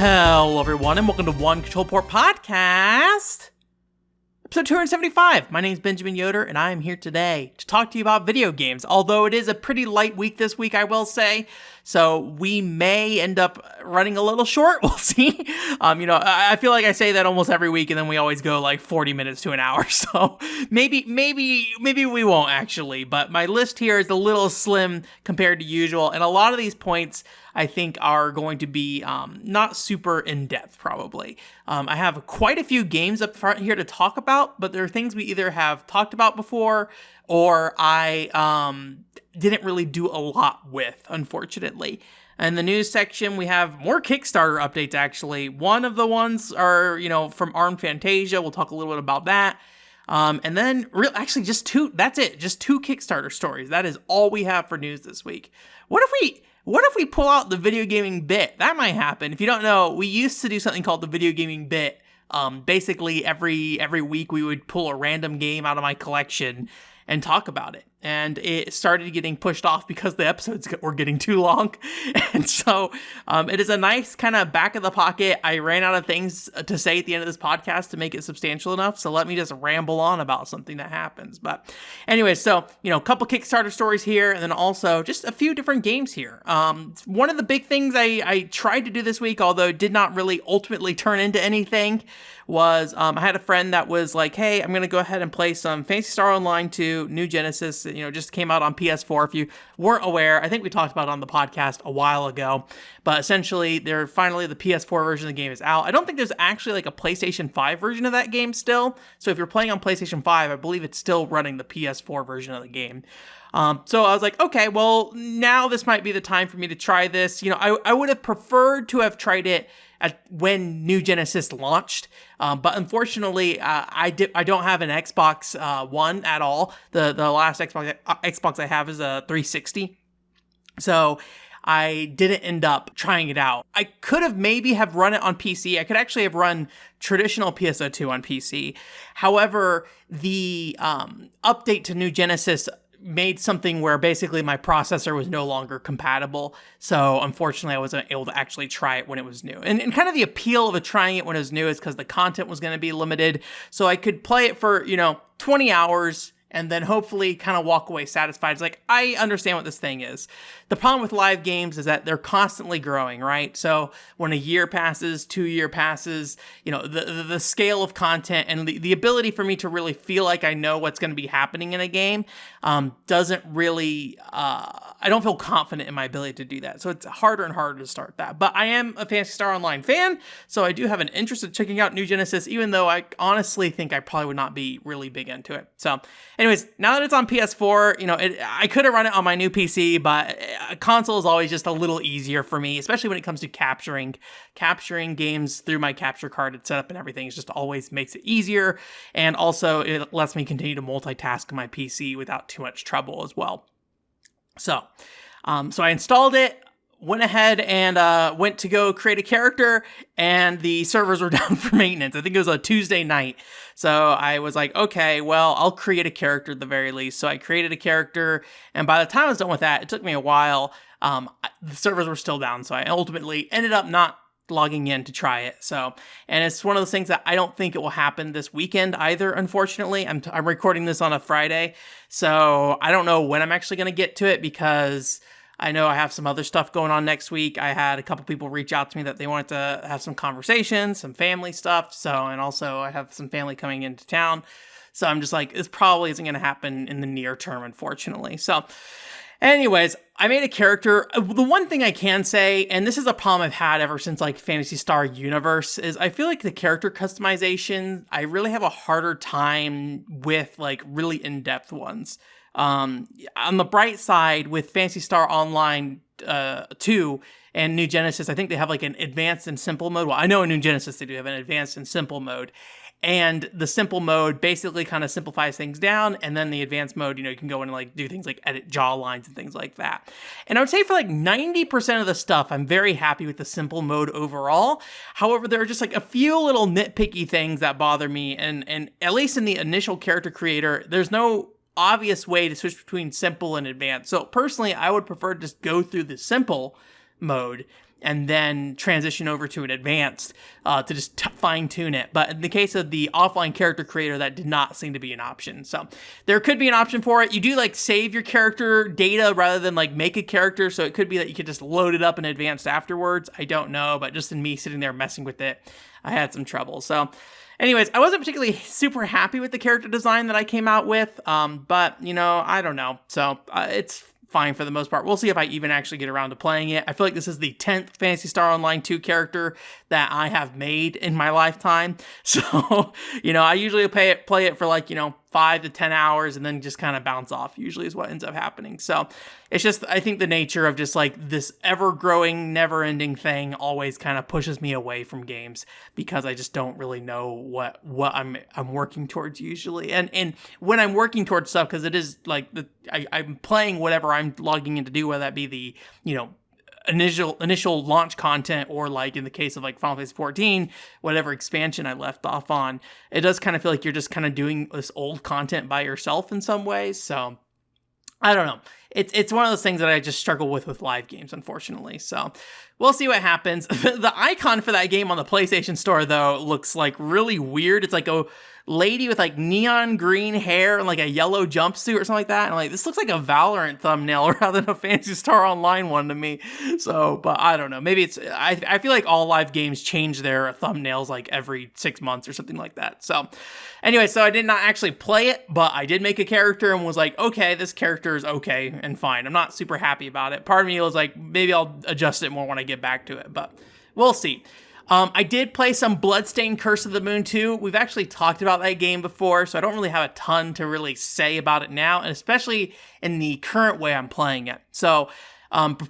Hello, everyone, and welcome to One Control Port Podcast, episode 275. My name is Benjamin Yoder, and I am here today to talk to you about video games, although it is a pretty light week this week, I will say, so we may end up running a little short. We'll see. I feel like I say that almost every week, and then we always go like 40 minutes to an hour, so maybe we won't actually, but my list here is a little slim compared to usual, and a lot of these points I think are going to be not super in-depth, probably. I have quite a few games up front here to talk about, but there are things we either have talked about before or I didn't really do a lot with, unfortunately. In the news section, we have more Kickstarter updates, actually. One of the ones are, from Fantasia. We'll talk a little bit about that. And then, just two. That's it. Just two Kickstarter stories. That is all we have for news this week. What if we pull out the video gaming bit? That might happen. If you don't know, we used to do something called the video gaming bit. Basically, every week we would pull a random game out of my collection and talk about it. And it started getting pushed off because the episodes were getting too long. And so it is a nice kind of back of the pocket. I ran out of things to say at the end of this podcast to make it substantial enough. So let me just ramble on about something that happens. But anyway, so, a couple Kickstarter stories here, and then also just a few different games here. One of the big things I tried to do this week, although did not really ultimately turn into anything, was I had a friend that was like, hey, I'm going to go ahead and play some Phantasy Star Online 2, New Genesis. Just came out on PS4. If you weren't aware, I think we talked about it on the podcast a while ago, but essentially finally the PS4 version of the game is out. I don't think there's actually like a PlayStation 5 version of that game still. So if you're playing on PlayStation 5, I believe it's still running the PS4 version of the game. So I was like, okay, well, now this might be the time for me to try this. I would have preferred to have tried it when New Genesis launched, but unfortunately, I don't have an Xbox One at all. The last Xbox I have is a 360, so I didn't end up trying it out. I could have maybe have run it on PC. I could actually have run traditional PSO2 on PC. However, the update to New Genesis made something where basically my processor was no longer compatible. So unfortunately, I wasn't able to actually try it when it was new. And kind of the appeal of trying it when it was new is because the content was going to be limited. So I could play it for, 20 hours and then hopefully kind of walk away satisfied. It's like, I understand what this thing is. The problem with live games is that they're constantly growing, right? So when a year passes, 2 year passes, the scale of content and the ability for me to really feel like I know what's going to be happening in a game doesn't really, I don't feel confident in my ability to do that. So it's harder and harder to start that. But I am a Phantasy Star Online fan, so I do have an interest in checking out New Genesis, even though I honestly think I probably would not be really big into it. So anyways, now that it's on PS4, I could have run it on my new PC, but a console is always just a little easier for me, especially when it comes to capturing games through my capture card and setup and everything. It just always makes it easier, and also it lets me continue to multitask on my PC without too much trouble as well. So I installed it, went ahead and went to go create a character, and the servers were down for maintenance. I think it was a Tuesday night. So I was like, okay, well, I'll create a character at the very least. So I created a character, and by the time I was done with that, it took me a while. The servers were still down, so I ultimately ended up not logging in to try it. And it's one of those things that I don't think it will happen this weekend either, unfortunately. I'm recording this on a Friday, so I don't know when I'm actually going to get to it, because I know I have some other stuff going on next week. I had a couple people reach out to me that they wanted to have some conversations, some family stuff. And also I have some family coming into town. So I'm just like, this probably isn't going to happen in the near term, unfortunately. So anyways, I made a character. The one thing I can say, and this is a problem I've had ever since like Phantasy Star Universe, is I feel like the character customization, I really have a harder time with like really in-depth ones. On the bright side, with Phantasy Star Online 2 and New Genesis, I think they have like an advanced and simple mode. Well, I know in New Genesis they do have an advanced and simple mode. And the simple mode basically kind of simplifies things down. And then the advanced mode, you can go in and like do things like edit jaw lines and things like that. And I would say for like 90% of the stuff, I'm very happy with the simple mode overall. However, there are just like a few little nitpicky things that bother me. And at least in the initial character creator, there's no obvious way to switch between simple and advanced. So personally, I would prefer to just go through the simple mode and then transition over to an advanced to just fine tune it. But in the case of the offline character creator, that did not seem to be an option. So there could be an option for it. You do like save your character data rather than like make a character. So it could be that you could just load it up in advanced afterwards. I don't know, but just in me sitting there messing with it, I had some trouble. So anyways, I wasn't particularly super happy with the character design that I came out with. But I don't know. So it's fine for the most part. We'll see if I even actually get around to playing it. I feel like this is the 10th Phantasy Star Online 2 character that I have made in my lifetime. So, I usually play it for like, 5 to 10 hours and then just kind of bounce off, usually is what ends up happening. So it's just, I think the nature of just like this ever growing, never ending thing always kind of pushes me away from games because I just don't really know what I'm working towards usually. And when I'm working towards stuff, because it is like I'm playing whatever I'm logging in to do, whether that be the, initial launch content, or like in the case of like Final Fantasy 14, whatever expansion I left off on, it does kind of feel like you're just kind of doing this old content by yourself in some ways. So I don't know. It's one of those things that I just struggle with live games, unfortunately. So we'll see what happens. The icon for that game on the PlayStation Store, though, looks like really weird. It's like a lady with like neon green hair and like a yellow jumpsuit or something like that. And like, this looks like a Valorant thumbnail rather than a Phantasy Star Online one to me. So, but I don't know. Maybe I feel like all live games change their thumbnails like every 6 months or something like that. So anyway, so I did not actually play it, but I did make a character and was like, okay, this character is okay and fine. I'm not super happy about it. Part of me was like, maybe I'll adjust it more when I get back to it, but we'll see. I did play some Bloodstained Curse of the Moon 2. We've actually talked about that game before, so I don't really have a ton to really say about it now, and especially in the current way I'm playing it. So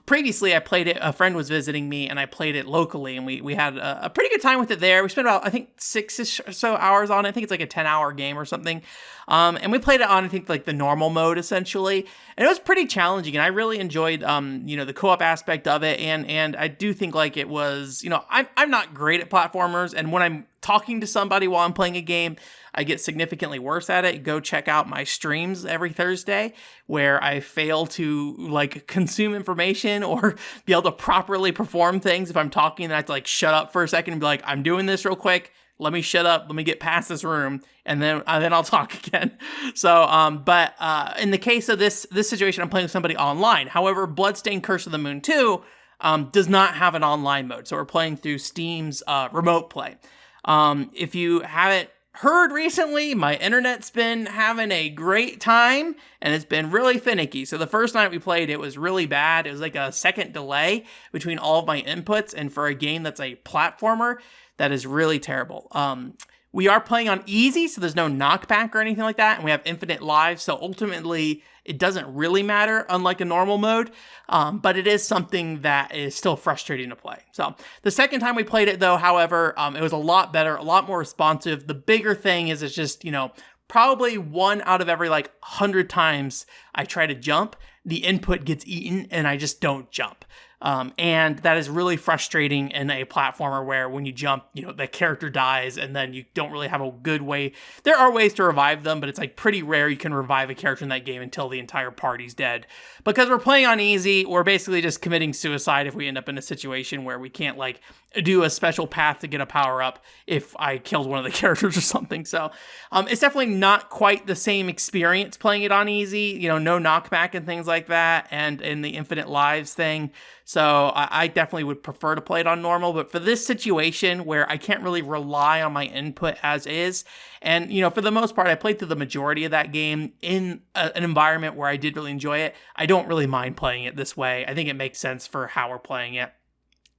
previously I played it, a friend was visiting me, and I played it locally, and we had a pretty good time with it there. We spent about, I think, 6-ish or so hours on it. I think it's like a 10-hour game or something. And we played it on, I think, like the normal mode, essentially. And it was pretty challenging, and I really enjoyed, the co-op aspect of it. And I do think, like, it was, I'm not great at platformers, and when I'm talking to somebody while I'm playing a game, I get significantly worse at it. Go check out my streams every Thursday where I fail to like consume information or be able to properly perform things. If I'm talking, then I have to like shut up for a second and be like, I'm doing this real quick. Let me shut up. Let me get past this room, and then I'll talk again. So, but in the case of this situation, I'm playing with somebody online. However, Bloodstained Curse of the Moon 2 does not have an online mode, so we're playing through Steam's remote play. If you haven't heard recently, my internet's been having a great time, and it's been really finicky. So the first night we played, it was really bad. It was like a second delay between all of my inputs, and for a game that's a platformer, that is really terrible. We are playing on easy, so there's no knockback or anything like that, and we have infinite lives, so ultimately it doesn't really matter, unlike a normal mode, but it is something that is still frustrating to play. So the second time we played it, though, however, it was a lot better, a lot more responsive. The bigger thing is it's just, probably 1 out of every 100 times I try to jump, the input gets eaten and I just don't jump. And that is really frustrating in a platformer where when you jump, the character dies and then you don't really have a good way. There are ways to revive them, but it's pretty rare you can revive a character in that game until the entire party's dead. Because we're playing on easy, we're basically just committing suicide if we end up in a situation where we can't do a special path to get a power up if I killed one of the characters or something. So it's definitely not quite the same experience playing it on easy, no knockback and things like that, and in the infinite lives thing. So I definitely would prefer to play it on normal, but for this situation where I can't really rely on my input as is, and for the most part, I played through the majority of that game in an environment where I did really enjoy it. I don't really mind playing it this way. I think it makes sense for how we're playing it.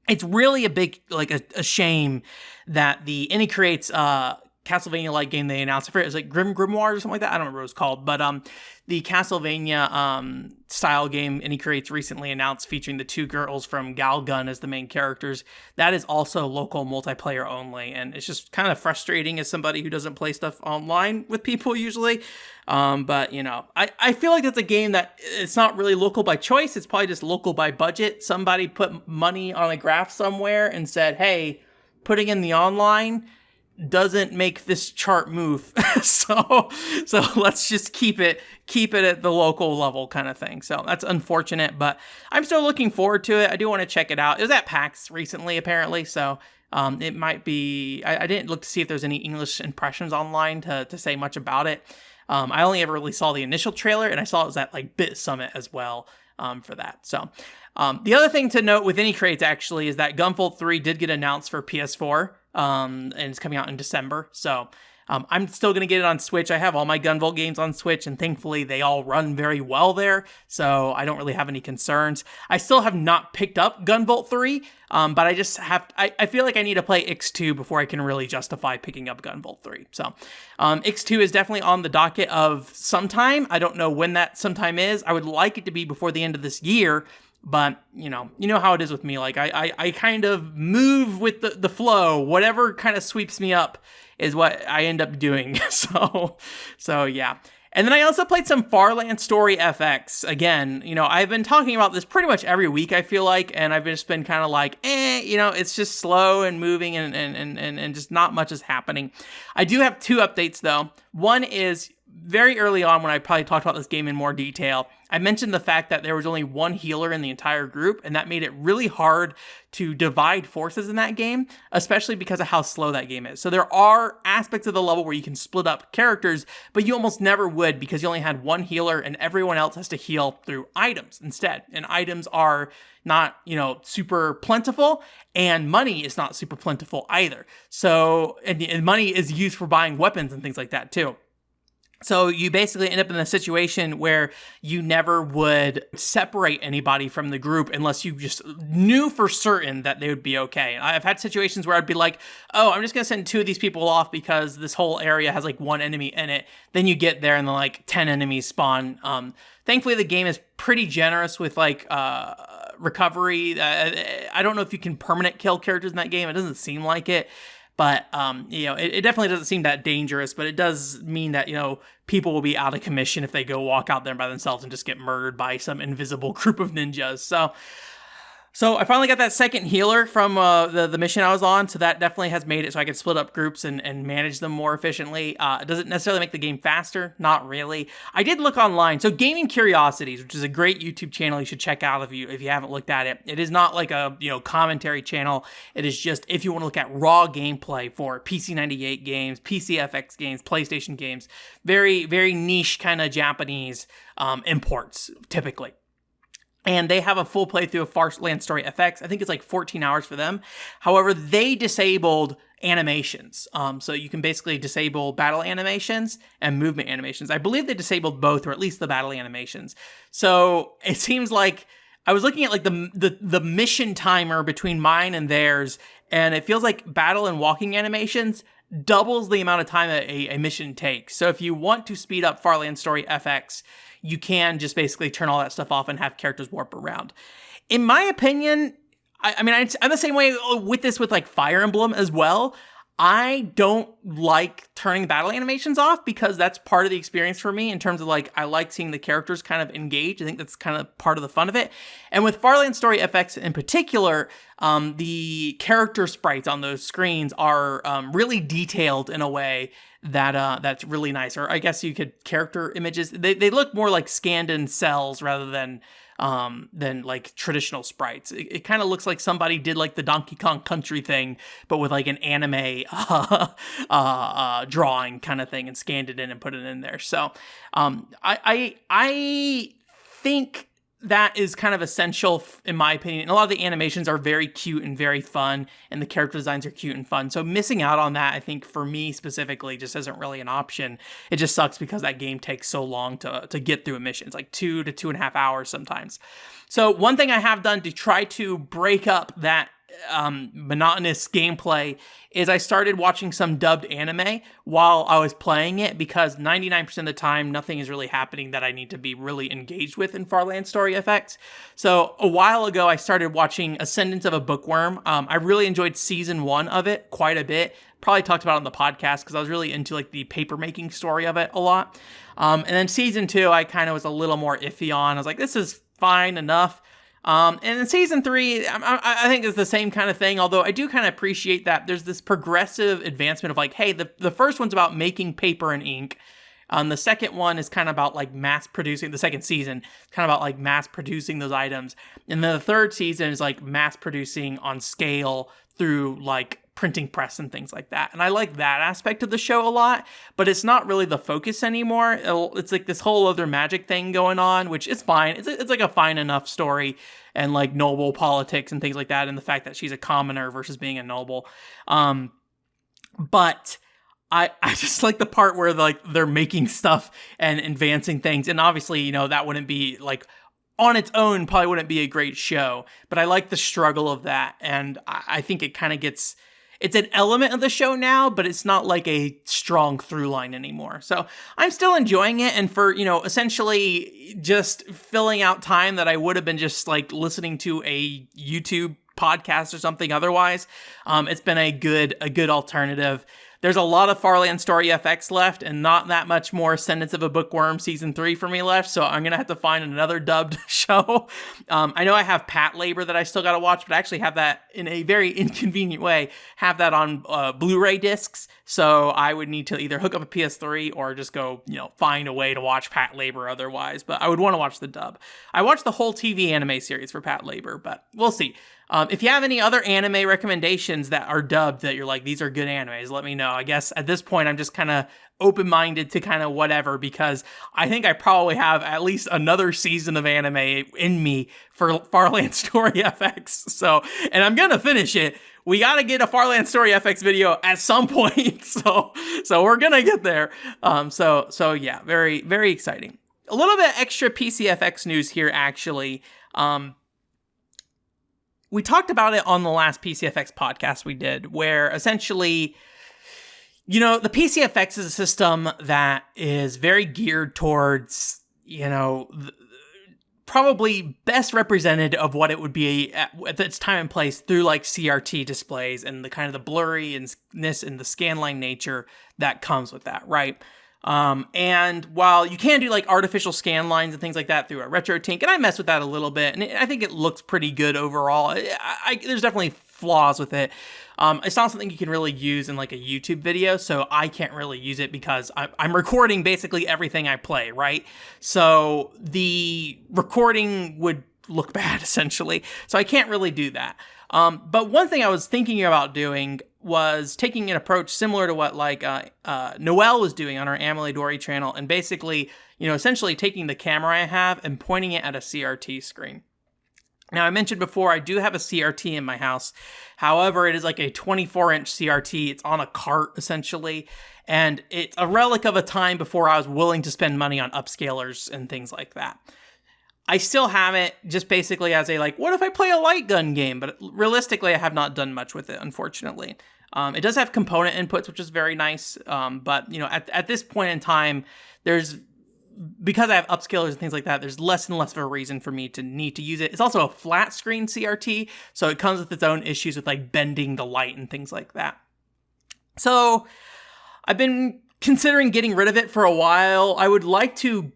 It's really a big, a shame that the Any Creates Castlevania-like game they announced, I forget, it was Grim Grimoire or something like that. I don't remember what it was called, but the Castlevania style game Any Creates recently announced, featuring the 2 girls from Galgun as the main characters. That is also local multiplayer only, and it's just kind of frustrating as somebody who doesn't play stuff online with people usually. But I feel like that's a game that it's not really local by choice. It's probably just local by budget. Somebody put money on a graph somewhere and said, hey, putting in the online doesn't make this chart move. so let's just keep it at the local level kind of thing. So that's unfortunate, but I'm still looking forward to it. I do want to check it out. It was at PAX recently, apparently, so it might be. I didn't look to see if there's any English impressions online to say much about it. I only ever really saw the initial trailer, and I saw it was at like Bit Summit as well for that. So the other thing to note with any crates actually is that Gunvolt 3 did get announced for PS4, and it's coming out in December. So I'm still going to get it on Switch. I have all my Gunvolt games on Switch, and thankfully they all run very well there, so I don't really have any concerns. I still have not picked up Gunvolt 3, but I just have, I feel like I need to play X2 before I can really justify picking up Gunvolt 3. So X2 is definitely on the docket of sometime. I don't know when that sometime is. I would like it to be before the end of this year, but you know how it is with me. Like I kind of move with the flow. Whatever kind of sweeps me up is what I end up doing. So yeah. And then I also played some Farland Story FX. Again, I've been talking about this pretty much every week, I feel like, and I've just been kind of like, it's just slow and moving and just not much is happening. I do have 2 updates though. One is very early on when I probably talked about this game in more detail, I mentioned the fact that there was only 1 healer in the entire group, and that made it really hard to divide forces in that game, especially because of how slow that game is. So there are aspects of the level where you can split up characters, but you almost never would because you only had 1 healer and everyone else has to heal through items instead. And items are not, super plentiful, and money is not super plentiful either. So, and money is used for buying weapons and things like that too. So you basically end up in a situation where you never would separate anybody from the group unless you just knew for certain that they would be okay. I've had situations where I'd be like, oh, I'm just going to send 2 of these people off because this whole area has like 1 enemy in it. Then you get there and then like 10 enemies spawn. Thankfully, the game is pretty generous with like recovery. I don't know if you can permanent kill characters in that game. It doesn't seem like it. But, it definitely doesn't seem that dangerous, but it does mean that, people will be out of commission if they go walk out there by themselves and just get murdered by some invisible group of ninjas. So I finally got that second healer from the mission I was on, so that definitely has made it so I can split up groups and manage them more efficiently. Does it necessarily make the game faster? Not really. I did look online. So Gaming Curiosities, which is a great YouTube channel you should check out if you haven't looked at it. It is not like a commentary channel. It is just if you want to look at raw gameplay for PC98 games, PCFX games, PlayStation games, very, very niche kind of Japanese imports, typically. And they have a full playthrough of Farland Story FX. I think it's like 14 hours for them. However, they disabled animations. So you can basically disable battle animations and movement animations. I believe they disabled both, or at least the battle animations. So it seems like I was looking at like the mission timer between mine and theirs, and it feels like battle and walking animations doubles the amount of time a mission takes. So if you want to speed up Farland Story FX, you can just basically turn all that stuff off and have characters warp around. In my opinion, I'm the same way with this with like Fire Emblem as well. I don't like turning battle animations off because that's part of the experience for me in terms of like, I like seeing the characters kind of engage. I think that's kind of part of the fun of it. And with Farland Story FX in particular, the character sprites on those screens are really detailed in a way that that's really nice. Or I guess you could character images. They look more like scanned in cells rather than like traditional sprites. It kind of looks like somebody did like the Donkey Kong Country thing, but with like an anime drawing kind of thing and scanned it in and put it in there. So I think that is kind of essential in my opinion. And a lot of the animations are very cute and very fun, and the character designs are cute and fun. So missing out on that, I think for me specifically, just isn't really an option. It just sucks because that game takes so long to get through a mission. It's like 2 to 2.5 hours sometimes. So one thing I have done to try to break up that monotonous gameplay is I started watching some dubbed anime while I was playing it, because 99% of the time nothing is really happening that I need to be really engaged with in Farland Story FX. So a while ago I started watching Ascendance of a Bookworm. I really enjoyed season 1 of it quite a bit. Probably talked about it on the podcast because I was really into like the paper making story of it a lot. And then season 2 I kind of was a little more iffy on. I was like, this is fine enough. And in season 3, I think it's the same kind of thing, although I do kind of appreciate that there's this progressive advancement of like, hey, the first one's about making paper and ink. The second one is kind of about like mass producing, the second season is kind of about like mass producing those items. And then the third season is like mass producing on scale through like printing press and things like that. And I like that aspect of the show a lot, but it's not really the focus anymore. It's like this whole other magic thing going on, which is fine. It's like a fine enough story and like noble politics and things like that. And the fact that she's a commoner versus being a noble. But I just like the part where like they're making stuff and advancing things. And obviously, you know, that wouldn't be like on its own, probably wouldn't be a great show, but I like the struggle of that. And I think it kind of gets, it's an element of the show now, but it's not like a strong through line anymore. So I'm still enjoying it. And for, you know, essentially just filling out time that I would have been just like listening to a YouTube podcast or something otherwise, it's been a good alternative. There's a lot of Farland Story FX left and not that much more Sentence of a Bookworm Season 3 for me left, so I'm going to have to find another dubbed show. I know I have Pat Labor that I still got to watch, but I actually have that in a very inconvenient way, have that on Blu-ray discs, so I would need to either hook up a PS3 or just go, you know, find a way to watch Pat Labor otherwise, but I would want to watch the dub. I watched the whole TV anime series for Pat Labor, but we'll see. If you have any other anime recommendations that are dubbed that you're like, these are good animes, let me know. I guess at this point, I'm just kind of open-minded to kind of whatever, because I think I probably have at least another season of anime in me for Farland Story FX. So, and I'm going to finish it. We got to get a Farland Story FX video at some point. So we're going to get there. So yeah, very, very exciting. A little bit extra PCFX news here, actually. We talked about it on the last PCFX podcast we did, where essentially, you know, the PCFX is a system that is very geared towards, you know, probably best represented of what it would be at its time and place through like CRT displays and the kind of the blurriness and the scanline nature that comes with that, right? And while you can do like artificial scan lines and things like that through a RetroTink, and I mess with that a little bit, and I think it looks pretty good overall. There's definitely flaws with it. It's not something you can really use in like a YouTube video, so I can't really use it because I'm recording basically everything I play, right? So the recording would look bad essentially, so I can't really do that. But one thing I was thinking about doing was taking an approach similar to what like Noelle was doing on our Amelie Dory channel, and basically, you know, essentially taking the camera I have and pointing it at a CRT screen. Now, I mentioned before, I do have a CRT in my house. However, it is like a 24-inch CRT. It's on a cart, essentially. And it's a relic of a time before I was willing to spend money on upscalers and things like that. I still have it just basically as a, like, what if I play a light gun game? But realistically, I have not done much with it, unfortunately. It does have component inputs, which is very nice. But, you know, at this point in time, because I have upscalers and things like that, there's less and less of a reason for me to need to use it. It's also a flat screen CRT, so it comes with its own issues with like bending the light and things like that. So I've been considering getting rid of it for a while. I would like to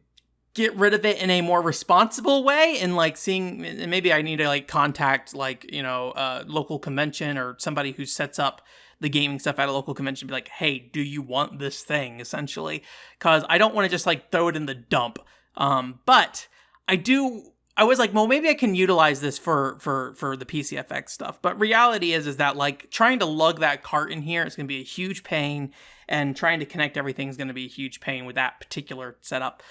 get rid of it in a more responsible way, and like seeing, maybe I need to like contact like, you know, local convention or somebody who sets up the gaming stuff at a local convention, be like, hey, do you want this thing, essentially? Because I don't want to just like throw it in the dump. But I was like, well, maybe I can utilize this for the PCFX stuff. But reality is that like trying to lug that cart in here is going to be a huge pain, and trying to connect everything is going to be a huge pain with that particular setup.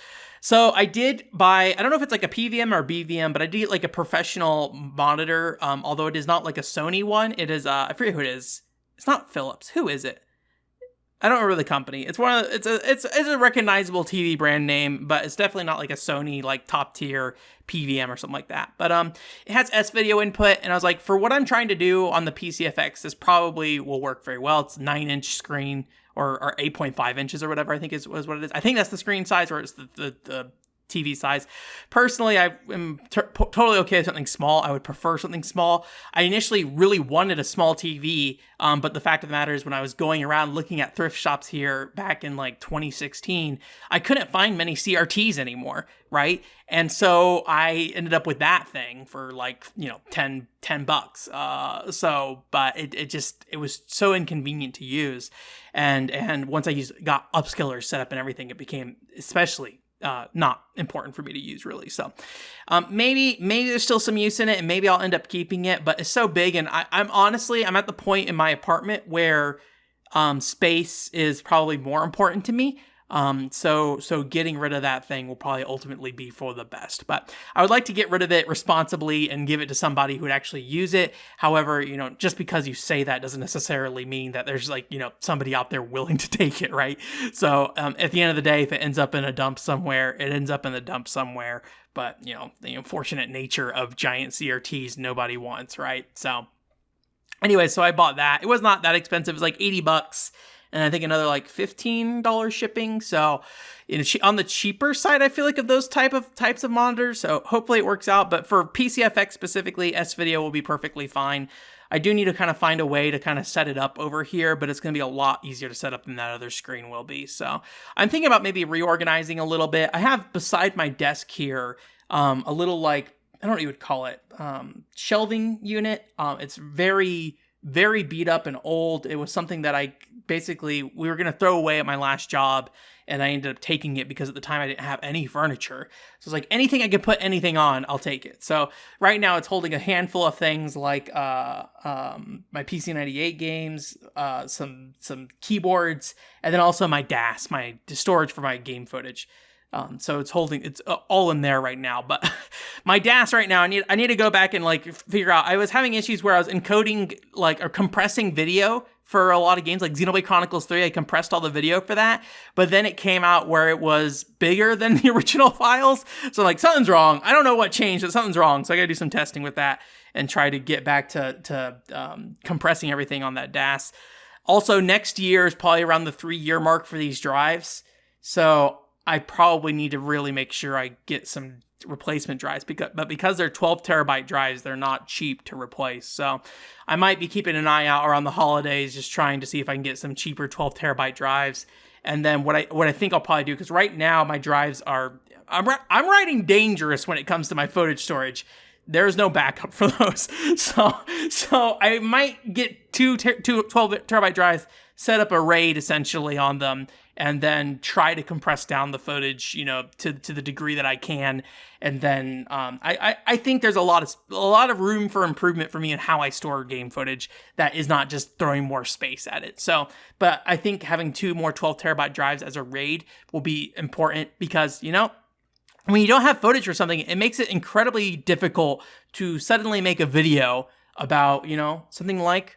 So I did buy, I don't know if it's like a PVM or BVM, but I did get like a professional monitor. Although it is not like a Sony one. It is, I forget who it is. It's not Philips. Who is it? I don't remember the company. It's it's a recognizable TV brand name, but it's definitely not like a Sony like top tier PVM or something like that. But it has S-video input, and I was like, for what I'm trying to do on the PCFX, this probably will work very well. It's 9-inch screen or 8.5 inches or whatever I think is what it is. I think that's the screen size, or it's the TV size. Personally, I am totally okay with something small. I would prefer something small. I initially really wanted a small TV, but the fact of the matter is when I was going around looking at thrift shops here back in like 2016, I couldn't find many CRTs anymore, right? And so I ended up with that thing for like, you know, 10 bucks. But it was so inconvenient to use. And once I got upscalers set up and everything, it became especially not important for me to use, really. So maybe there's still some use in it, and maybe I'll end up keeping it, but it's so big, and I'm at the point in my apartment where space is probably more important to me. So getting rid of that thing will probably ultimately be for the best, but I would like to get rid of it responsibly and give it to somebody who would actually use it. However, you know, just because you say that doesn't necessarily mean that there's like, you know, somebody out there willing to take it, right? So, at the end of the day, if it ends up in a dump somewhere, it ends up in the dump somewhere, but you know, the unfortunate nature of giant CRTs, nobody wants, right? So anyway, so I bought that. It was not that expensive. It was like $80. And I think another like $15 shipping. So on the cheaper side, I feel like, of those types of monitors. So hopefully it works out. But for PCFX specifically, S-Video will be perfectly fine. I do need to kind of find a way to kind of set it up over here, but it's going to be a lot easier to set up than that other screen will be. So I'm thinking about maybe reorganizing a little bit. I have beside my desk here a little, like, I don't know what you would call it, shelving unit. It's very, very beat up and old. It was something that we were going to throw away at my last job, and I ended up taking it because at the time I didn't have any furniture. So it's like, anything I could put anything on, I'll take it. So right now it's holding a handful of things like my PC98 games, some keyboards, and then also my DAS, my storage for my game footage. So it's all in there right now, but my DAS right now, I need to go back and like figure out. I was having issues where I was encoding or compressing video for a lot of games, like Xenoblade Chronicles 3. I compressed all the video for that, but then it came out where it was bigger than the original files. So like, something's wrong. I don't know what changed, but something's wrong. So I gotta do some testing with that and try to get back to compressing everything on that DAS. Also, next year is probably around the 3-year mark for these drives. So I probably need to really make sure I get some replacement drives, because they're 12 terabyte drives, they're not cheap to replace. So I might be keeping an eye out around the holidays, just trying to see if I can get some cheaper 12 terabyte drives. And then what I think I'll probably do, because right now my drives I'm writing dangerous when it comes to my footage storage. There's no backup for those. So I might get two 12 terabyte drives, set up a RAID essentially on them, and then try to compress down the footage, you know, to the degree that I can. And then I think there's a lot of room for improvement for me in how I store game footage that is not just throwing more space at it. So, but I think having 2 more 12 terabyte drives as a RAID will be important, because, you know, when you don't have footage or something, it makes it incredibly difficult to suddenly make a video about, you know, something like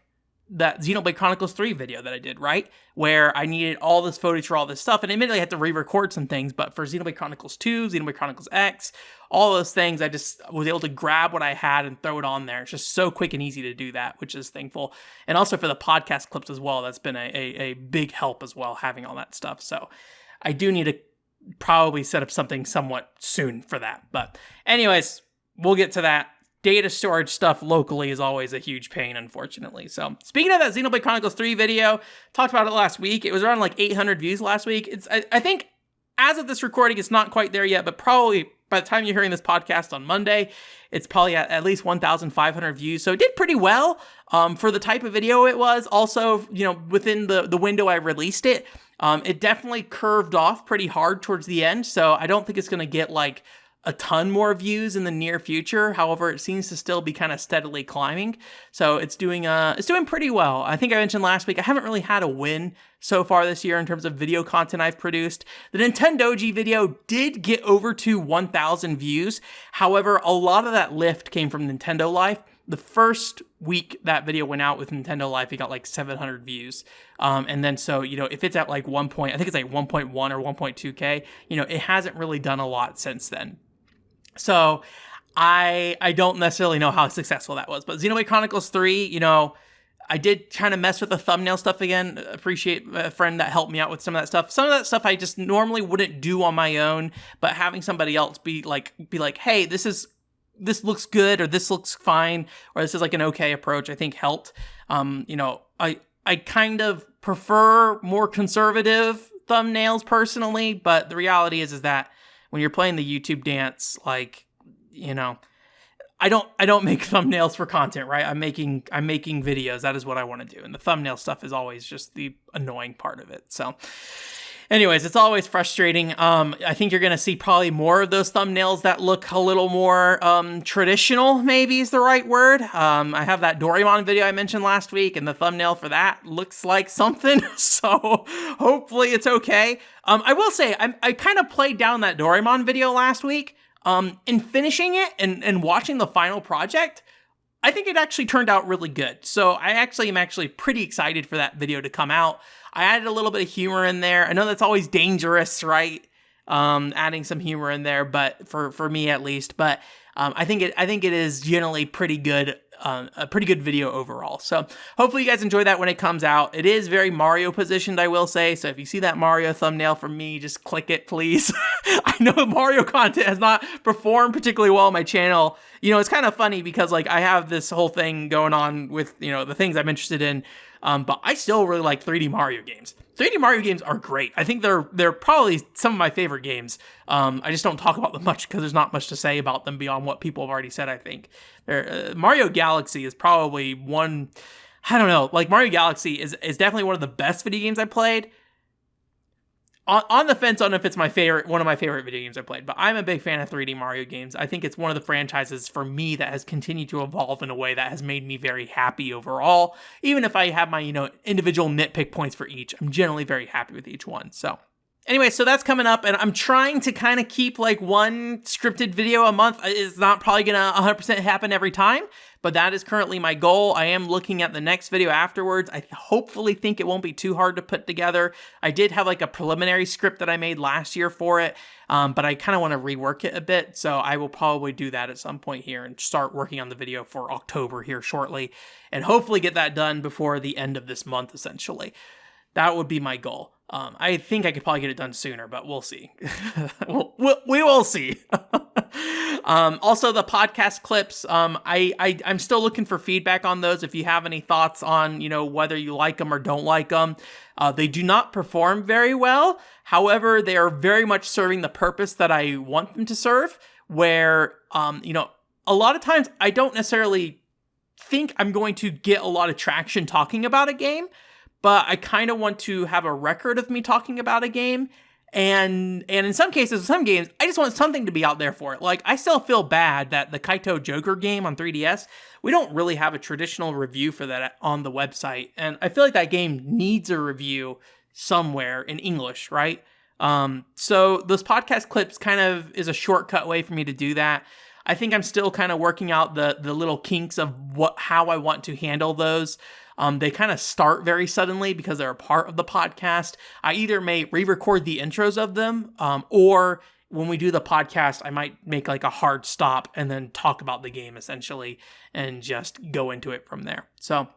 that Xenoblade Chronicles 3 video that I did, right? Where I needed all this footage for all this stuff, and admittedly I had to re-record some things, but for Xenoblade Chronicles 2, Xenoblade Chronicles X, all those things, I just was able to grab what I had and throw it on there. It's just so quick and easy to do that, which is thankful. And also for the podcast clips as well, that's been a big help as well, having all that stuff. So I do need to probably set up something somewhat soon for that. But anyways, we'll get to that. Data storage stuff locally is always a huge pain, unfortunately. So speaking of that Xenoblade Chronicles 3 video, talked about it last week. It was around like 800 views last week. I think as of this recording, it's not quite there yet, but probably by the time you're hearing this podcast on Monday, it's probably at least 1,500 views. So it did pretty well for the type of video it was. Also, you know, within the window I released it, it definitely curved off pretty hard towards the end. So I don't think it's going to get like a ton more views in the near future. However, it seems to still be kind of steadily climbing. So it's doing pretty well. I think I mentioned last week, I haven't really had a win so far this year in terms of video content I've produced. The Nintendoji video did get over to 1,000 views. However, a lot of that lift came from Nintendo Life. The first week that video went out with Nintendo Life, it got like 700 views. And then so, you know, if it's at like I think it's like 1.1 or 1.2K, you know, it hasn't really done a lot since then. So I don't necessarily know how successful that was, but Xenoblade Chronicles 3, you know, I did kind of mess with the thumbnail stuff again. Appreciate a friend that helped me out with some of that stuff. Some of that stuff I just normally wouldn't do on my own, but having somebody else be like, hey, this looks good, or this looks fine, or this is like an okay approach, I think helped. I kind of prefer more conservative thumbnails personally, but the reality is that when you're playing the YouTube dance, like, I don't make thumbnails for content, right? I'm making videos. That is what I want to do. And the thumbnail stuff is always just the annoying part of it. So anyways, it's always frustrating. I think you're going to see probably more of those thumbnails that look a little more traditional, maybe is the right word. I have that Doraemon video I mentioned last week, and the thumbnail for that looks like something. So hopefully it's okay. I will say, I kind of played down that Doraemon video last week. In finishing it and watching the final project, I think it actually turned out really good. So I am actually pretty excited for that video to come out. I added a little bit of humor in there. I know that's always dangerous, right? Adding some humor in there, but for me at least. But I think it is generally pretty good. A pretty good video overall. So hopefully you guys enjoy that when it comes out. It is very Mario positioned, I will say. So if you see that Mario thumbnail from me, just click it, please. I know Mario content has not performed particularly well on my channel. It's kind of funny because like I have this whole thing going on with, the things I'm interested in. But I still really like 3D Mario games. 3D Mario games are great. I think they're probably some of my favorite games. I just don't talk about them much because there's not much to say about them beyond what people have already said, I think. Mario Galaxy is probably one, I don't know, like Mario Galaxy is definitely one of the best video games I played. On the fence on if it's one of my favorite video games I played, but I'm a big fan of 3D Mario games. I think it's one of the franchises for me that has continued to evolve in a way that has made me very happy overall. Even if I have my, individual nitpick points for each, I'm generally very happy with each one. So anyway, so that's coming up, and I'm trying to kind of keep like one scripted video a month. It's not probably gonna 100% happen every time, but that is currently my goal. I am looking at the next video afterwards. I hopefully think it won't be too hard to put together. I did have like a preliminary script that I made last year for it, but I kind of want to rework it a bit, so I will probably do that at some point here and start working on the video for October here shortly, and hopefully get that done before the end of this month, essentially. That would be my goal. I think I could probably get it done sooner, but we'll see. we will see. Also, the podcast clips, I'm still looking for feedback on those. If you have any thoughts on, whether you like them or don't like them. They do not perform very well. However, they are very much serving the purpose that I want them to serve, where, a lot of times I don't necessarily think I'm going to get a lot of traction talking about a game, but I kind of want to have a record of me talking about a game. And in some cases, some games, I just want something to be out there for it. Like, I still feel bad that the Kaito Joker game on 3DS, we don't really have a traditional review for that on the website. And I feel like that game needs a review somewhere in English, right? So those podcast clips kind of is a shortcut way for me to do that. I think I'm still kind of working out the little kinks of how I want to handle those. They kind of start very suddenly because they're a part of the podcast. I either may re-record the intros of them, or when we do the podcast, I might make like a hard stop and then talk about the game essentially and just go into it from there. So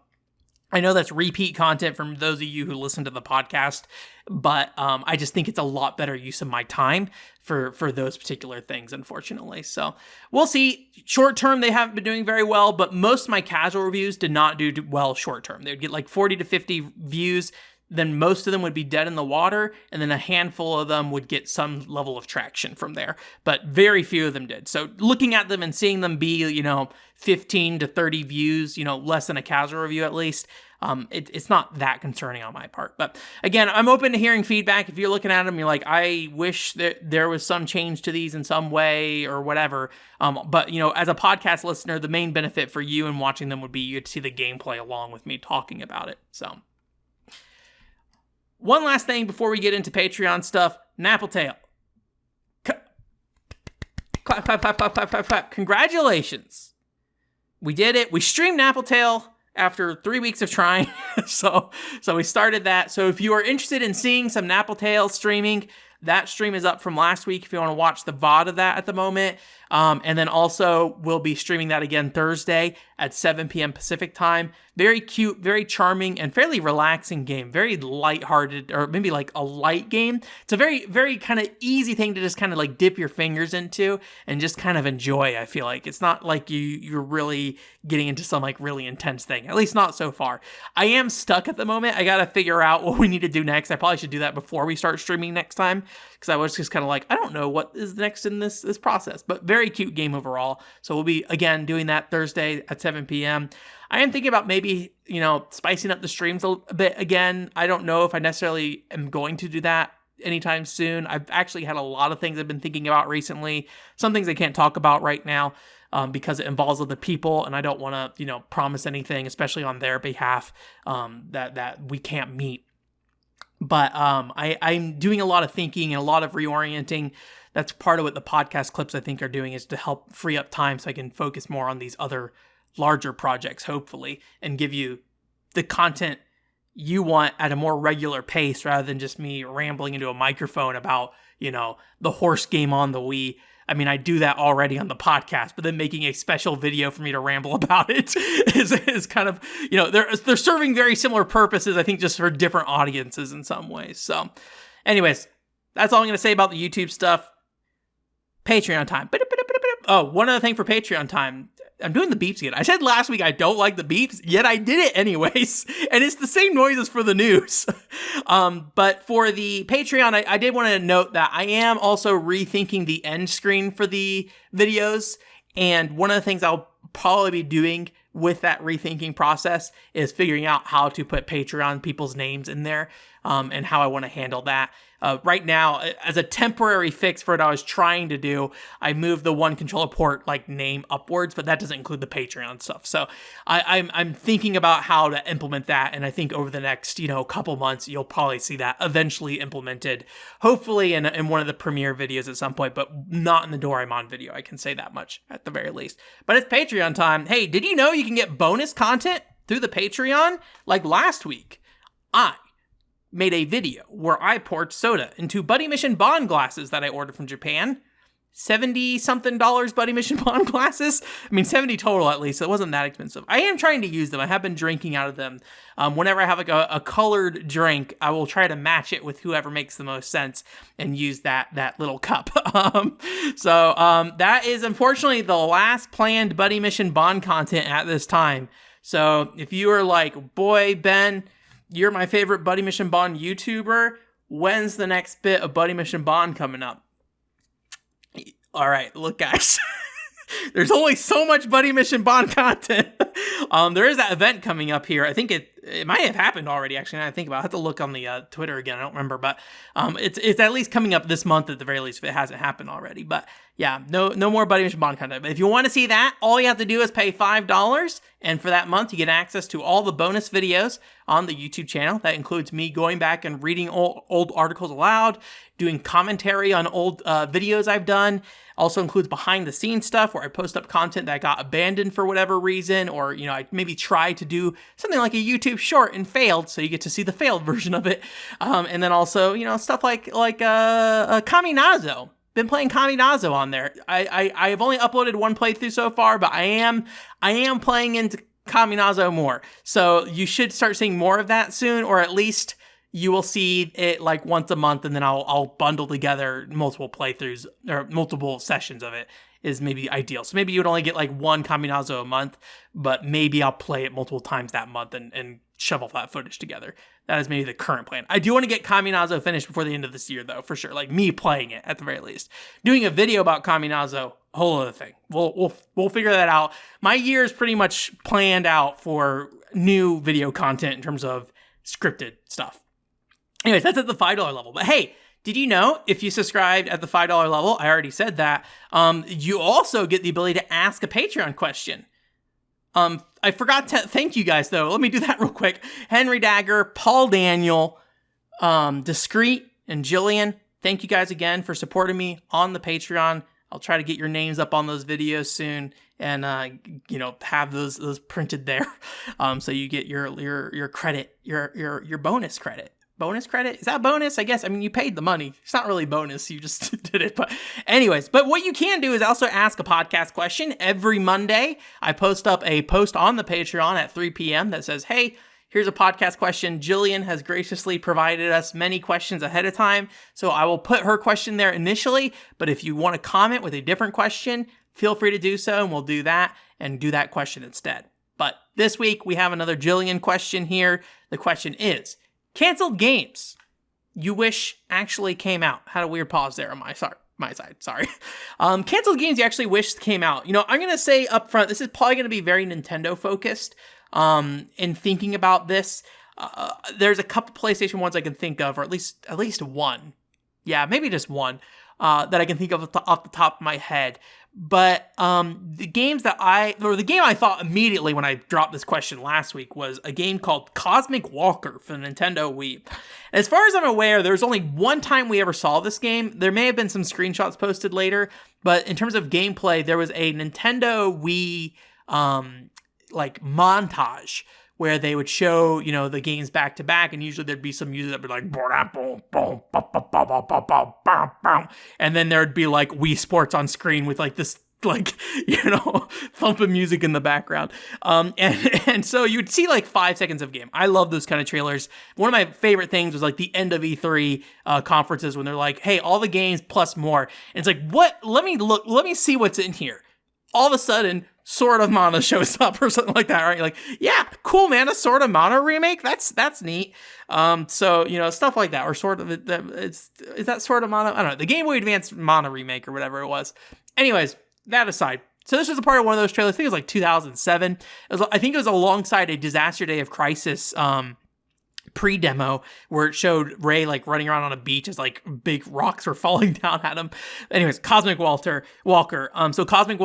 I know that's repeat content from those of you who listen to the podcast, but I just think it's a lot better use of my time for those particular things, unfortunately. So we'll see. Short term, they haven't been doing very well, but most of my casual reviews did not do well short term. They would get like 40 to 50 views, then most of them would be dead in the water, and then a handful of them would get some level of traction from there, but very few of them did. So looking at them and seeing them be, 15 to 30 views, less than a casual review at least, it's not that concerning on my part. But again, I'm open to hearing feedback. If you're looking at them, you're like, I wish that there was some change to these in some way or whatever. But, as a podcast listener, the main benefit for you in watching them would be you get to see the gameplay along with me talking about it. So one last thing before we get into Patreon stuff, Napple Tale. Clap, clap, clap, clap, clap, clap, clap. Congratulations. We did it. We streamed Napple Tale after 3 weeks of trying. so we started that. So if you are interested in seeing some Napple Tale streaming, That stream is up from last week if you want to watch the VOD of that at the moment. And then also we'll be streaming that again Thursday at 7 p.m. Pacific time. Very cute, very charming, and fairly relaxing game. Very lighthearted, or maybe like a light game. It's a very, very kind of easy thing to just kind of like dip your fingers into and just kind of enjoy, I feel like. It's not like you're really getting into some like really intense thing. At least not so far. I am stuck at the moment. I gotta figure out what we need to do next. I probably should do that before we start streaming next time, because I was just kind of like, I don't know what is next in this process. But very cute game overall. So we'll be, again, doing that Thursday at 7 p.m. I am thinking about maybe, spicing up the streams a bit again. I don't know if I necessarily am going to do that anytime soon. I've actually had a lot of things I've been thinking about recently. Some things I can't talk about right now because it involves other people, and I don't want to, promise anything, especially on their behalf, that we can't meet. But I'm doing a lot of thinking and a lot of reorienting. That's part of what the podcast clips, I think, are doing, is to help free up time so I can focus more on these other larger projects, hopefully, and give you the content you want at a more regular pace rather than just me rambling into a microphone about, the horse game on the Wii. I mean, I do that already on the podcast, but then making a special video for me to ramble about it is kind of, they're serving very similar purposes, I think, just for different audiences in some ways. So anyways, that's all I'm going to say about the YouTube stuff. Patreon time. Oh, one other thing for Patreon time. I'm doing the beeps again. I said last week I don't like the beeps, yet I did it anyways. And it's the same noises for the news. But for the Patreon, I did want to note that I am also rethinking the end screen for the videos. And one of the things I'll probably be doing with that rethinking process is figuring out how to put Patreon people's names in there, and how I want to handle that. Right now, as a temporary fix for what I was trying to do, I moved the one controller port name upwards, but that doesn't include the Patreon stuff. So I'm thinking about how to implement that, and I think over the next couple months you'll probably see that eventually implemented, hopefully in one of the premiere videos at some point, but not in the Doraemon video. I can say that much at the very least. But it's Patreon time. Hey, did you know you can get bonus content through the Patreon? Like last week, I made a video where I poured soda into Buddy Mission Bond glasses that I ordered from Japan. $70-something Buddy Mission Bond glasses. I mean, 70 total at least, so it wasn't that expensive. I am trying to use them. I have been drinking out of them. Whenever I have a colored drink, I will try to match it with whoever makes the most sense and use that little cup. That is unfortunately the last planned Buddy Mission Bond content at this time. So if you are like, boy, Ben, you're my favorite Buddy Mission Bond YouTuber, when's the next bit of Buddy Mission Bond coming up? All right, look, guys. There's only so much Buddy Mission Bond content. There is that event coming up here. I think it might have happened already, actually, now I think about it. I have to look on the Twitter again. I don't remember, but it's at least coming up this month at the very least if it hasn't happened already. But yeah, no more Buddy Mission Bond content. But if you want to see that, all you have to do is pay $5. And for that month, you get access to all the bonus videos on the YouTube channel. That includes me going back and reading old articles aloud, doing commentary on old videos I've done. Also includes behind the scenes stuff where I post up content that got abandoned for whatever reason, or I maybe tried to do something like a YouTube short and failed, so you get to see the failed version of it. And then also stuff like Kaminazo. Been playing Kaminazo on there. I have only uploaded one playthrough so far, but I am playing into Kaminazo more. So you should start seeing more of that soon, or at least you will see it once a month, and then I'll bundle together multiple playthroughs or multiple sessions of it is maybe ideal. So maybe you would only get one Kaminazo a month, but maybe I'll play it multiple times that month and shovel that footage together. That is maybe the current plan. I do want to get Kaminazo finished before the end of this year, though, for sure. Me playing it at the very least. Doing a video about Kaminazo, whole other thing. We'll figure that out. My year is pretty much planned out for new video content in terms of scripted stuff. Anyways, that's at the $5 level. But hey, did you know if you subscribed at the $5 level, I already said that, you also get the ability to ask a Patreon question. I forgot to thank you guys, though. Let me do that real quick. Henry Dagger, Paul Daniel, Discreet, and Jillian, thank you guys again for supporting me on the Patreon. I'll try to get your names up on those videos soon and, have those printed there. So you get your credit, your bonus credit. bonus credit. Is that bonus? I guess. I mean, you paid the money. It's not really bonus. You just did it. But anyways, but what you can do is also ask a podcast question. Every Monday, I post up a post on the Patreon at 3 p.m. that says, hey, here's a podcast question. Jillian has graciously provided us many questions ahead of time, so I will put her question there initially, but if you want to comment with a different question, feel free to do so, and we'll do that, and do that question instead. But this week, we have another Jillian question here. The question is, canceled games you wish actually came out. Had a weird pause there on my side, sorry. Canceled games you actually wish came out. You know, I'm going to say up front, this is probably going to be very Nintendo focused. In thinking about this, there's a couple PlayStation ones I can think of, or at least one. Yeah, maybe just one, that I can think of off the top of my head. But the game I thought immediately when I dropped this question last week was a game called Cosmic Walker for the Nintendo Wii. And as far as I'm aware, there's only one time we ever saw this game. There may have been some screenshots posted later, but in terms of gameplay, there was a Nintendo Wii like montage where they would show, you know, the games back to back, and usually there'd be some music that'd be like, and then there'd be like Wii Sports on screen with like this, like, you know, thumping music in the background. And so you'd see like 5 seconds of game. I love those kind of trailers. One of my favorite things was like the end of E3 conferences when they're like, hey, all the games plus more. And it's like, what? Let me see what's in here. All of a sudden, Sword of Mana shows up or something like that, right? You're like, yeah, cool, man, a Sword of Mana remake? That's neat. So, you know, stuff like that. Or is that Sword of Mana? I don't know. The Game Boy Advance Mana remake or whatever it was. Anyways, that aside. So this was a part of one of those trailers. I think it was like 2007. I think it was alongside a Disaster Day of Crisis pre-demo where it showed Ray like running around on a beach as like big rocks were falling down at him. Anyways, Cosmic Walker. So Cosmic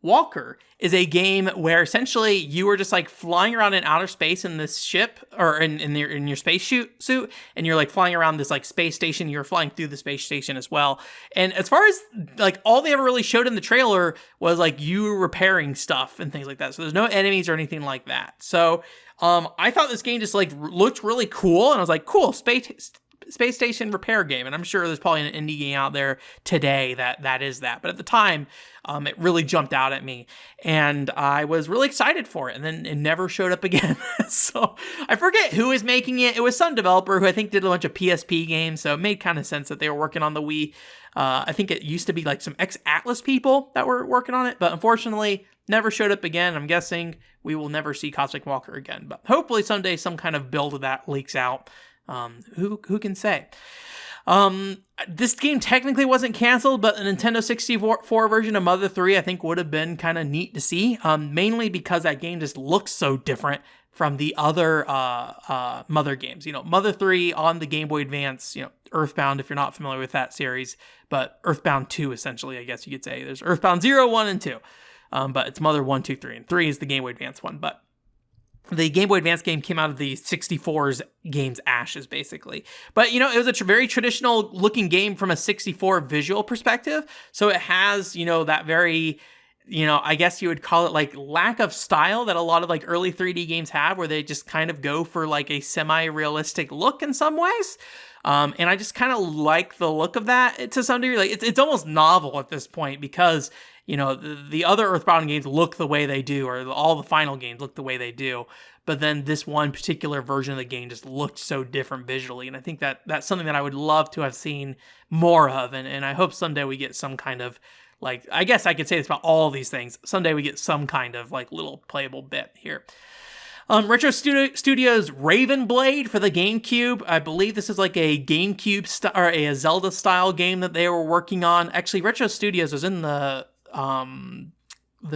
Walker is a game where essentially you were just like flying around in outer space in this ship or in your space suit, and you're like flying around this like space station. You're flying through the space station as well. And as far as like all they ever really showed in the trailer was like you repairing stuff and things like that. So there's no enemies or anything like that. So I thought this game just like looked really cool, and I was like, cool, space station repair game. And I'm sure there's probably an indie game out there today that is that. But at the time, it really jumped out at me, and I was really excited for it. And then it never showed up again. So I forget who is making it. It was some developer who I think did a bunch of PSP games. So it made kind of sense that they were working on the Wii. I think it used to be like some ex-Atlas people that were working on it, but unfortunately never showed up again. I'm guessing we will never see Cosmic Walker again, but hopefully someday some kind of build of that leaks out. Who can say? This game technically wasn't canceled, but the Nintendo 64 version of Mother 3 I think would have been kind of neat to see, mainly because that game just looks so different from the other Mother games. You know, Mother 3 on the Game Boy Advance, you know, Earthbound, if you're not familiar with that series, but Earthbound 2, essentially, I guess you could say. There's Earthbound 0, 1, and 2, but it's Mother 1, 2, 3, and 3 is the Game Boy Advance one, but the Game Boy Advance game came out of the 64's game's ashes, basically. But, you know, it was a very traditional looking game from a 64 visual perspective. So it has, you know, that very, you know, I guess you would call it like lack of style that a lot of like early 3D games have, where they just kind of go for like a semi-realistic look in some ways. And I just kind of like the look of that to some degree. Like it's almost novel at this point because, you know, the other Earthbound games look the way they do, or all the final games look the way they do. But then this one particular version of the game just looked so different visually. And I think that's something that I would love to have seen more of. And I hope someday we get some kind of, like, I guess I could say this about all of these things. Someday we get some kind of like little playable bit here. Retro Studios Raven Blade for the GameCube. I believe this is like a GameCube or a Zelda style game that they were working on. Actually, Retro Studios was in the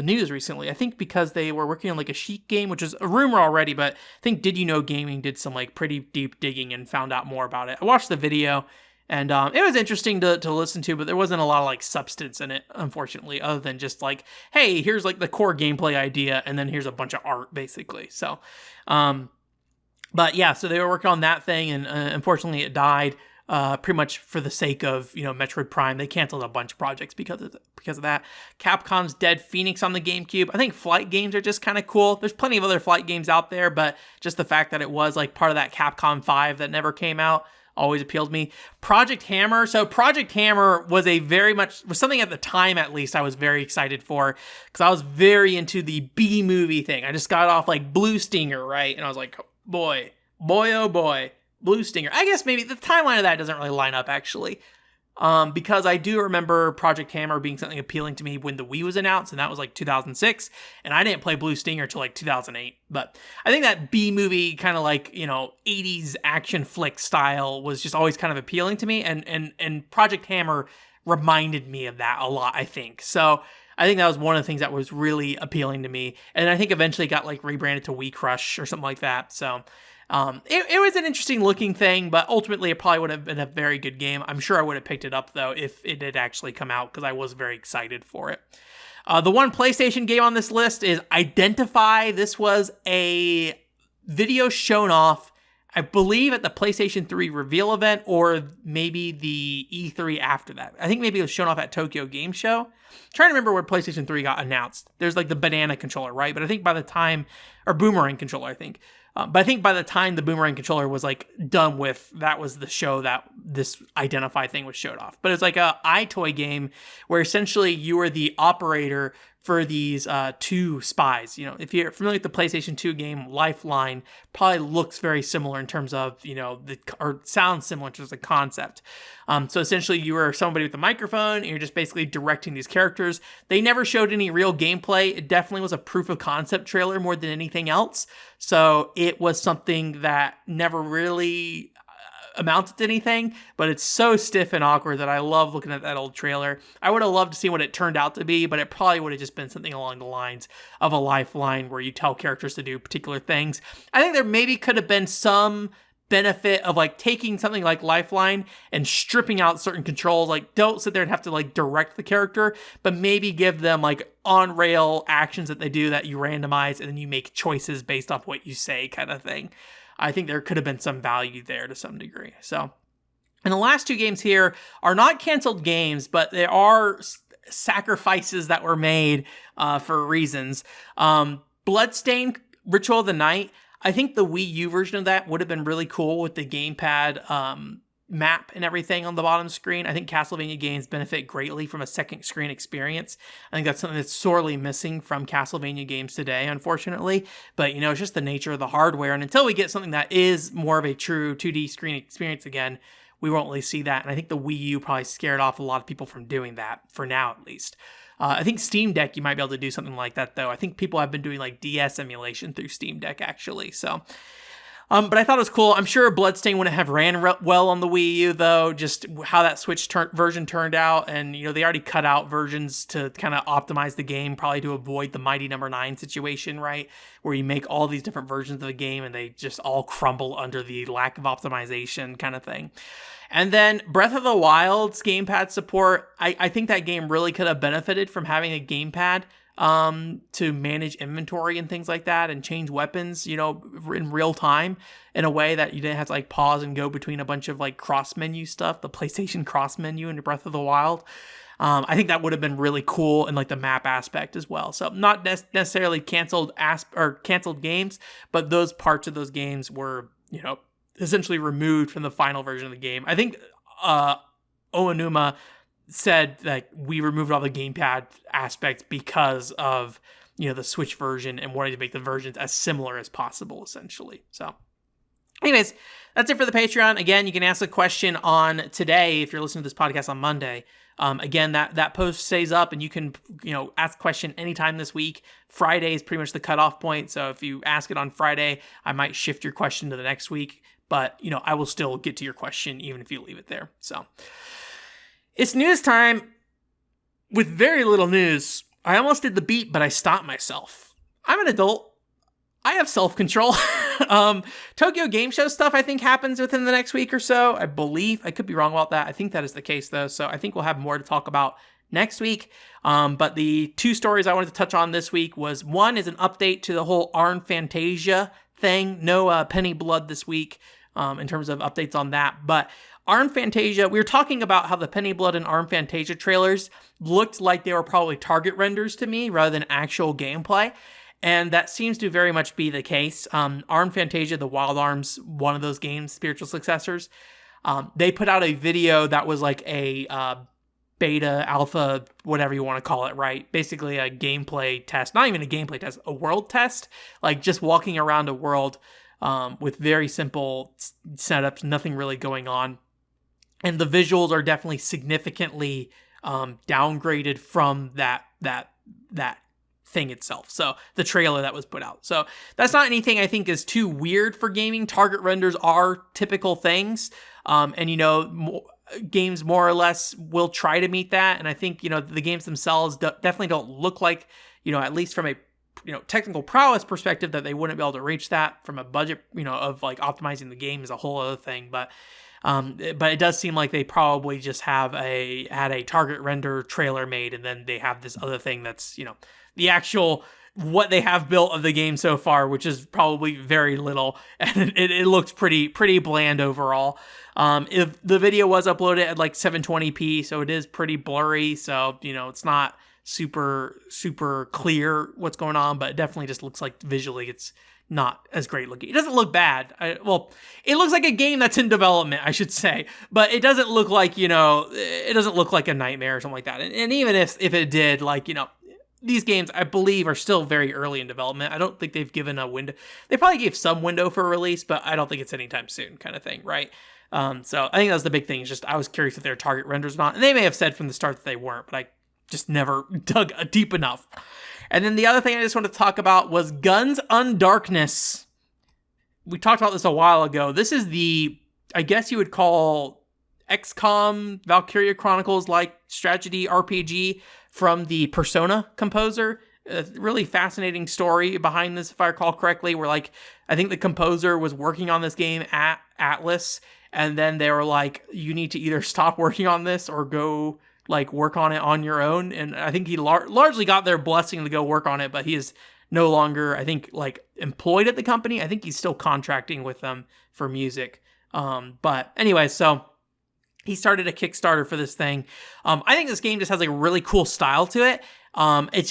news recently, I think because they were working on like a Sheik game, which is a rumor already, but I think Did You Know Gaming did some like pretty deep digging and found out more about it. I watched the video, and it was interesting to listen to, but there wasn't a lot of like substance in it, unfortunately, other than just like, hey, here's like the core gameplay idea, and then here's a bunch of art, basically. So, but yeah, so they were working on that thing, and unfortunately it died. pretty much for the sake of, Metroid Prime. They canceled a bunch of projects because of that. Capcom's Dead Phoenix on the GameCube. I think flight games are just kind of cool. There's plenty of other flight games out there, but just the fact that it was like part of that Capcom 5 that never came out always appealed to me. Project Hammer. So Project Hammer was was something at the time, at least, I was very excited for, because I was very into the B movie thing. I just got off like Blue Stinger, right? And I was like, boy, oh boy, Blue Stinger. I guess maybe the timeline of that doesn't really line up, actually. Because I do remember Project Hammer being something appealing to me when the Wii was announced, and that was like 2006, and I didn't play Blue Stinger until like 2008. But I think that B movie kind of like, 80s action flick style was just always kind of appealing to me, and Project Hammer reminded me of that a lot, I think. So I think that was one of the things that was really appealing to me, and I think eventually got like rebranded to Wii Crush or something like that. So it was an interesting looking thing, but ultimately it probably would have been a very good game. I'm sure I would have picked it up though if it had actually come out, because I was very excited for it. The one PlayStation game on this list is Identify. This was a video shown off, I believe, at the PlayStation 3 reveal event, or maybe the E3 after that. I think maybe it was shown off at Tokyo Game Show. I'm trying to remember where PlayStation 3 got announced. There's like the banana controller, right? But I think by the time, or boomerang controller, I think. But I think by the time the boomerang controller was like done with, that was the show that this Identify thing was showed off. But it's like a iToy game where essentially you are the operator for these two spies. If you're familiar with the PlayStation 2 game Lifeline, probably looks very similar in terms of, or sounds similar in terms of the concept. So essentially you are somebody with a microphone, and you're just basically directing these characters. They never showed any real gameplay. It definitely was a proof of concept trailer more than anything else. So it was something that never really amounted to anything, but it's so stiff and awkward that I love looking at that old trailer. I would have loved to see what it turned out to be, but it probably would have just been something along the lines of a Lifeline where you tell characters to do particular things. I think there maybe could have been some benefit of like taking something like Lifeline and stripping out certain controls. Like, don't sit there and have to like direct the character, but maybe give them like on rail actions that they do that you randomize, and then you make choices based off what you say, kind of thing. I think there could have been some value there to some degree. So, and the last two games here are not canceled games, but they are sacrifices that were made for reasons. Bloodstained, Ritual of the Night. I think the Wii U version of that would have been really cool with the gamepad map and everything on the bottom screen. I think Castlevania games benefit greatly from a second screen experience. I think that's something that's sorely missing from Castlevania games today, unfortunately. But, it's just the nature of the hardware. And until we get something that is more of a true 2D screen experience again, we won't really see that. And I think the Wii U probably scared off a lot of people from doing that, for now at least. I think Steam Deck, you might be able to do something like that, though. I think people have been doing like DS emulation through Steam Deck, actually. So, but I thought it was cool. I'm sure Bloodstained wouldn't have ran well on the Wii U, though, just how that Switch version turned out. And, they already cut out versions to kind of optimize the game, probably to avoid the Mighty No. 9 situation, right? Where you make all these different versions of the game and they just all crumble under the lack of optimization kind of thing. And then Breath of the Wild's gamepad support, I think that game really could have benefited from having a gamepad to manage inventory and things like that, and change weapons, in real time, in a way that you didn't have to like pause and go between a bunch of like cross menu stuff, the PlayStation cross menu in Breath of the Wild. I think that would have been really cool in like the map aspect as well. So not necessarily canceled games, but those parts of those games were, essentially removed from the final version of the game. I think Oonuma said that we removed all the gamepad aspects because of, the Switch version, and wanted to make the versions as similar as possible, essentially. So anyways, that's it for the Patreon. Again, you can ask a question on today if you're listening to this podcast on Monday. Again, that post stays up, and you can, ask a question anytime this week. Friday is pretty much the cutoff point. So if you ask it on Friday, I might shift your question to the next week. But, I will still get to your question even if you leave it there. So it's news time with very little news. I almost did the beat, but I stopped myself. I'm an adult. I have self-control. Tokyo Game Show stuff, I think, happens within the next week or so, I believe. I could be wrong about that. I think that is the case, though. So I think we'll have more to talk about next week. But the two stories I wanted to touch on this week was, one is an update to the whole ARN Fantasia thing. No Penny Blood this week in terms of updates on that. But Arm Fantasia, we were talking about how the Penny Blood and Arm Fantasia trailers looked like they were probably target renders to me rather than actual gameplay. And that seems to very much be the case. Arm Fantasia, the Wild Arms, one of those games' spiritual successors, they put out a video that was like a beta, alpha, whatever you want to call it, right? Basically a gameplay test, not even a gameplay test, a world test, like just walking around a world with very simple setups, nothing really going on. And the visuals are definitely significantly downgraded from that thing itself. So the trailer that was put out. So that's not anything I think is too weird for gaming. Target renders are typical things. And games more or less will try to meet that. And I think, the games themselves definitely don't look like, at least from a, technical prowess perspective, that they wouldn't be able to reach that. From a budget, of like optimizing the game is a whole other thing. But it does seem like they probably just had a target render trailer made, and then they have this other thing that's, the actual what they have built of the game so far, which is probably very little, and it looks pretty bland overall. If the video was uploaded at like 720p, so it is pretty blurry, so it's not super clear what's going on, but it definitely just looks like visually it's not as great looking. It doesn't look bad. It looks like a game that's in development, I should say, but it doesn't look like, it doesn't look like a nightmare or something like that. And even if it did, like, these games, I believe, are still very early in development. I don't think they've given a window. They probably gave some window for release, but I don't think it's anytime soon kind of thing, right? So I think that was the big thing. It's just I was curious if they're target renders or not. And they may have said from the start that they weren't, but I just never dug deep enough. And then the other thing I just wanted to talk about was Guns Undarkness. We talked about this a while ago. This is the, I guess you would call XCOM Valkyria Chronicles like strategy RPG from the Persona composer. A really fascinating story behind this, if I recall correctly, where like I think the composer was working on this game at Atlas, and then they were like, you need to either stop working on this or go like work on it on your own. And I think he largely got their blessing to go work on it, but he is no longer, I think, like employed at the company. I think he's still contracting with them for music. But anyway, so he started a Kickstarter for this thing. I think this game just has like a really cool style to it. It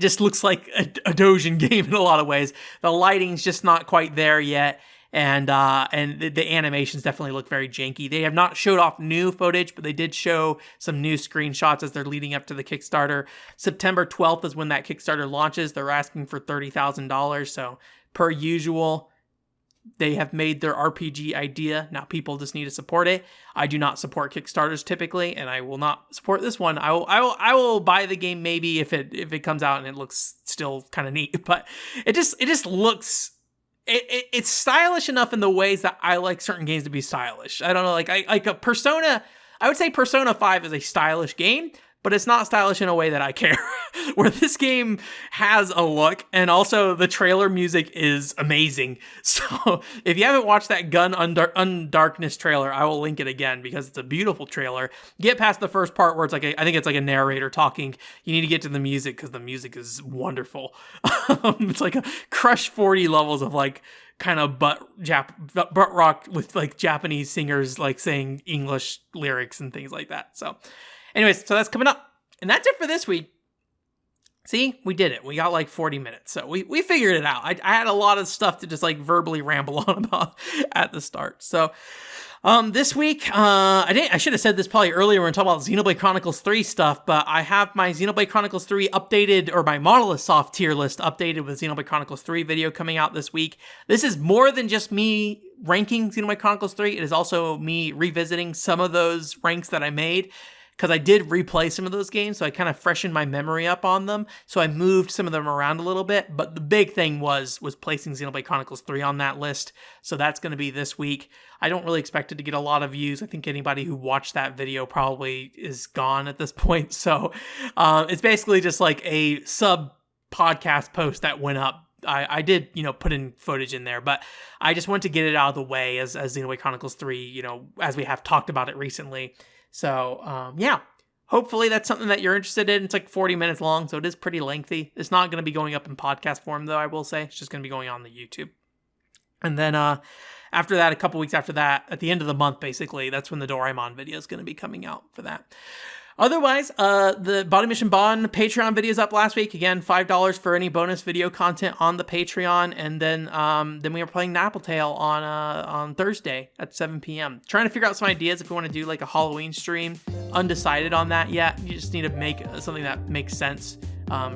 just looks like a Dojin game in a lot of ways. The lighting's just not quite there yet. And the animations definitely look very janky. They have not showed off new footage, but they did show some new screenshots as they're leading up to the Kickstarter. September 12th is when that Kickstarter launches. They're asking for $30,000. So per usual, they have made their RPG idea. Now people just need to support it. I do not support Kickstarters typically, and I will not support this one. I will buy the game maybe if it comes out and it looks still kind of neat, but it just looks. It's stylish enough in the ways that I like certain games to be stylish. I don't know, like a Persona. I would say Persona 5 is a stylish game, but it's not stylish in a way that I care. Where this game has a look, and also the trailer music is amazing. So if you haven't watched that Guns Undarkness trailer, I will link it again because it's a beautiful trailer. Get past the first part where it's like I think it's like a narrator talking. You need to get to the music because the music is wonderful. It's like a Crush 40 levels of like kind of butt rock with like Japanese singers like saying English lyrics and things like that. So anyways, so that's coming up. And that's it for this week. See, we did it. We got like 40 minutes. So we figured it out. I had a lot of stuff to just like verbally ramble on about at the start. So this week, I should have said this probably earlier when we talking about Xenoblade Chronicles 3 stuff, but I have my Xenoblade Chronicles 3 updated, or my Monolith Soft tier list updated with Xenoblade Chronicles 3 video coming out this week. This is more than just me ranking Xenoblade Chronicles 3. It is also me revisiting some of those ranks that I made, because I did replay some of those games, so I kind of freshened my memory up on them. So I moved some of them around a little bit, but the big thing was placing Xenoblade Chronicles 3 on that list. So that's going to be this week. I don't really expect it to get a lot of views. I think anybody who watched that video probably is gone at this point. So it's basically just like a sub-podcast post that went up. I did, put in footage in there, but I just wanted to get it out of the way as Xenoblade Chronicles 3, as we have talked about it recently. So, yeah, hopefully that's something that you're interested in. It's like 40 minutes long, so it is pretty lengthy. It's not going to be going up in podcast form, though, I will say. It's just going to be going on the YouTube. And then after that, a couple weeks after that, at the end of the month, basically, that's when the Doraemon video is going to be coming out for that. Otherwise, the Body Mission Bond Patreon video is up last week. Again, $5 for any bonus video content on the Patreon. And then we are playing Napple Tale on Thursday at 7 p.m. Trying to figure out some ideas if we want to do like a Halloween stream. Undecided on that yet. You just need to make something that makes sense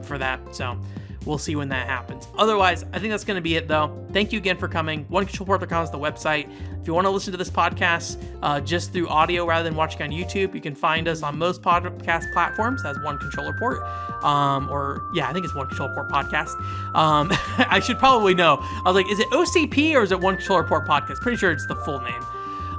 for that. So we'll see when that happens. Otherwise, I think that's going to be it, though. Thank you again for coming. OneControlPort.com is the website. If you want to listen to this podcast just through audio rather than watching on YouTube, you can find us on most podcast platforms as One Controller Port. I think it's One Controller Port Podcast. I should probably know. I was like, is it OCP or is it One Controller Port Podcast? Pretty sure it's the full name.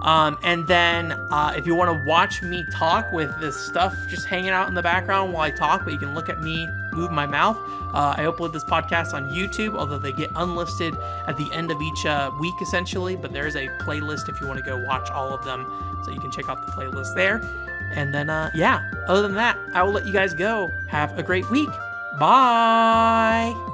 And then if you want to watch me talk with this stuff just hanging out in the background while I talk, but you can look at me move my mouth, I upload this podcast on YouTube, although they get unlisted at the end of each week, essentially. But there's a playlist if you want to go watch all of them, so you can check out the playlist there. And then, other than that, I will let you guys go. Have a great week. Bye!